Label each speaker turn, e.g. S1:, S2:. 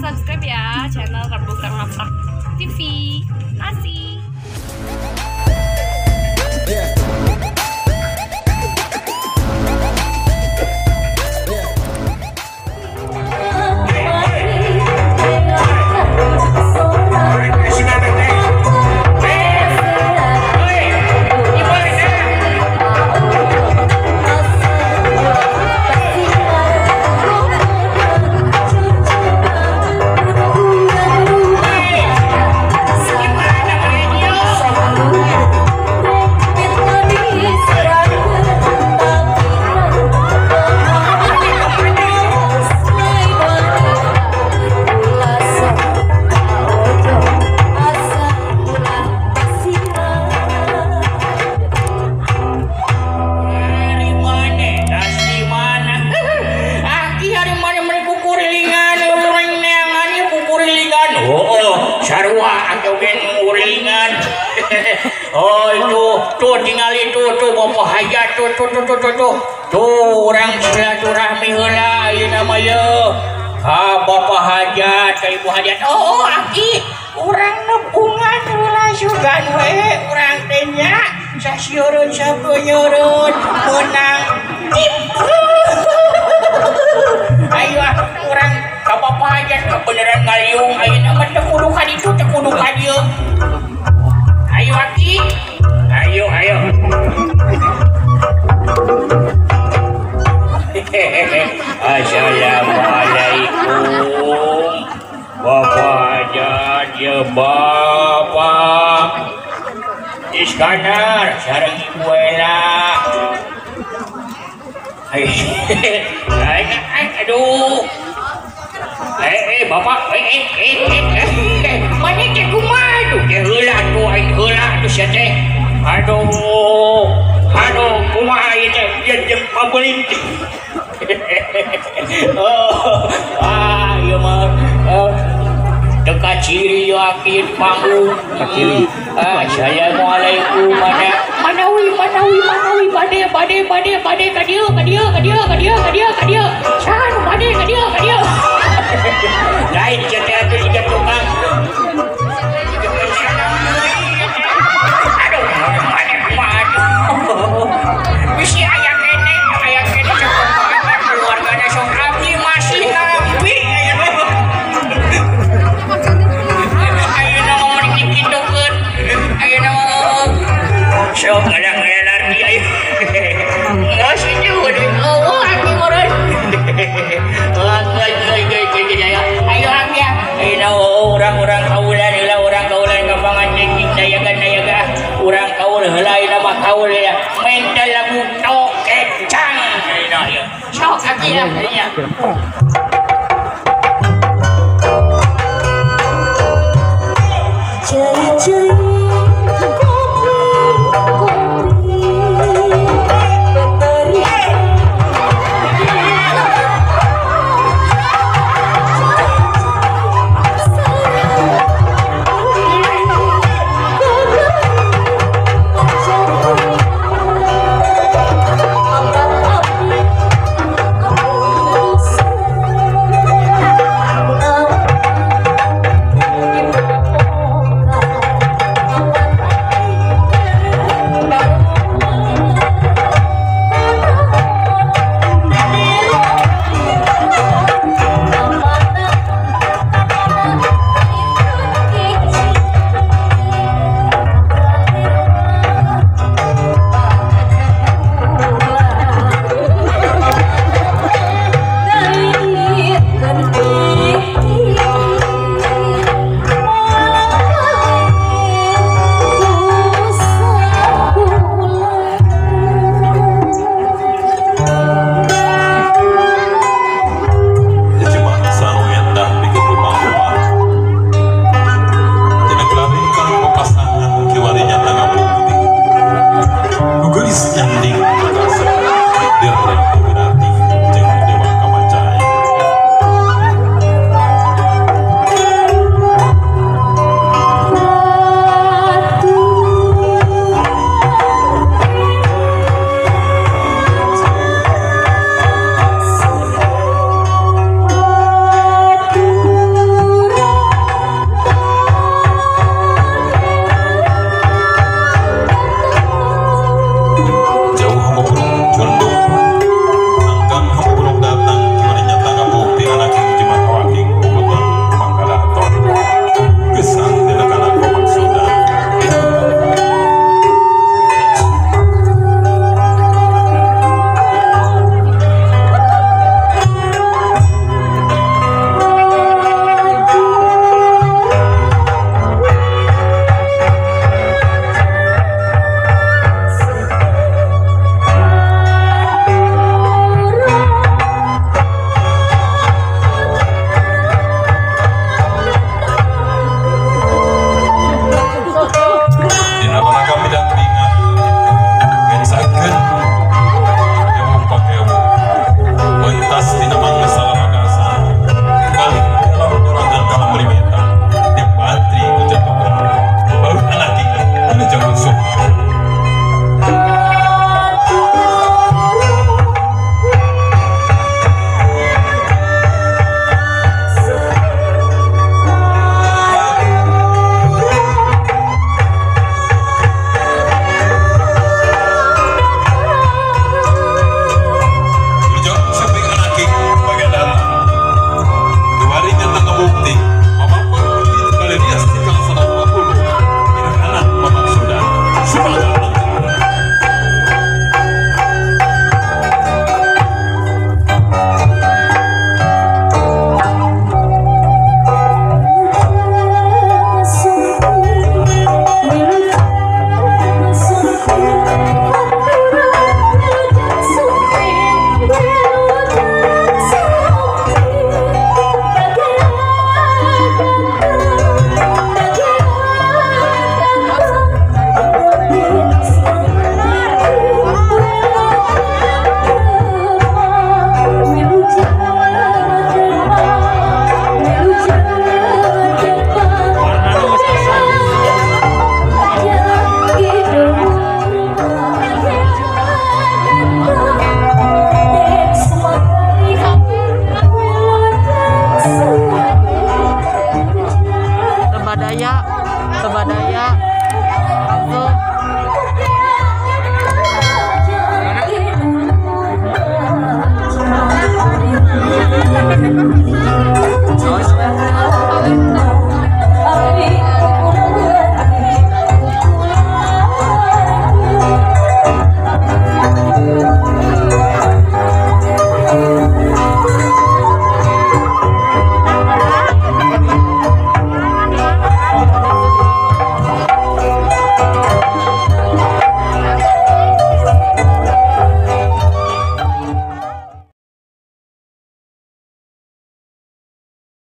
S1: Subscribe ya channel Karbukang Naprak TV. Kasih.
S2: Sarwa atau uringan. Oh itu tinggal itu bapak hajat tuh orang silaturahmi heula ieu namanya. Bapak hajat ka ibu hajat. Oh aki urang nepungan heula sugan we urang teh nya sasieureun sabeunyereun meunang tip. Ayo urang ka bapak hajat kebeneran ngaliung ayeuna mah teu kudu ka ditu teu kudu ka dieu. Ayo aki. Ayo. Assalamualaikum. Bapak hajat ya bapak. Iskandar sareng ibu Ela. Aduh. Bapak, mana teh kumaha tuh? Heula tuh sia teh. Aduh, kumaha ieu teh? Jeung pabelit. Ieu mah teka ciri yo aki di panggung. Kaciri. Assalamualaikum manawi bade ka dieu. San bade ka dieu. Lain teh atuh ieu tukang. Aduh, bisi aya kene keluargana sok abdi masih nampi ayeuna mah mending dikitukeun ayeuna mah sok ngadang-ngadang dia geus itu eueuh aki meureun ayo aki ayeuna urang kaulan heula urang kaulan kapangan cengking dayaga urang kaul heula ayeuna mah kaul ya mental lagu tokecang ayeuna ieu sok aki ya.